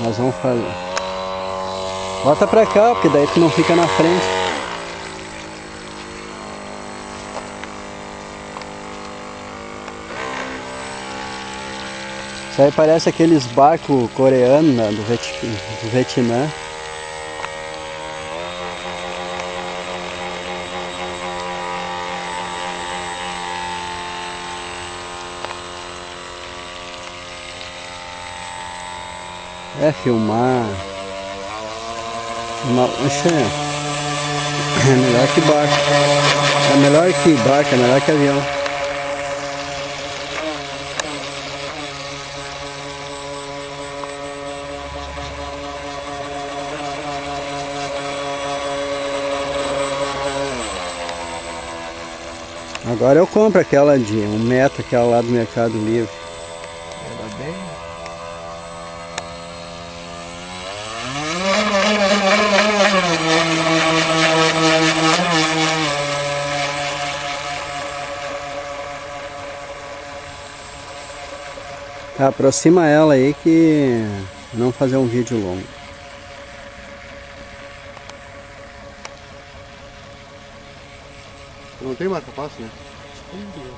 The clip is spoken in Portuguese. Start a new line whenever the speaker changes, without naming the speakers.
Nós vamos fazer. Bota pra cá, porque daí tu não fica na frente. Isso aí parece aqueles barcos coreanos, né, do Vietnã. É filmar. É melhor que barco. É melhor que barco, é melhor que avião. Agora eu compro aquela de 1 metro, aquela lá do Mercado Livre.
Ela bem.
Aproxima ela aí que não fazer um vídeo longo.
Não tem marca-passo, né?
Entendi.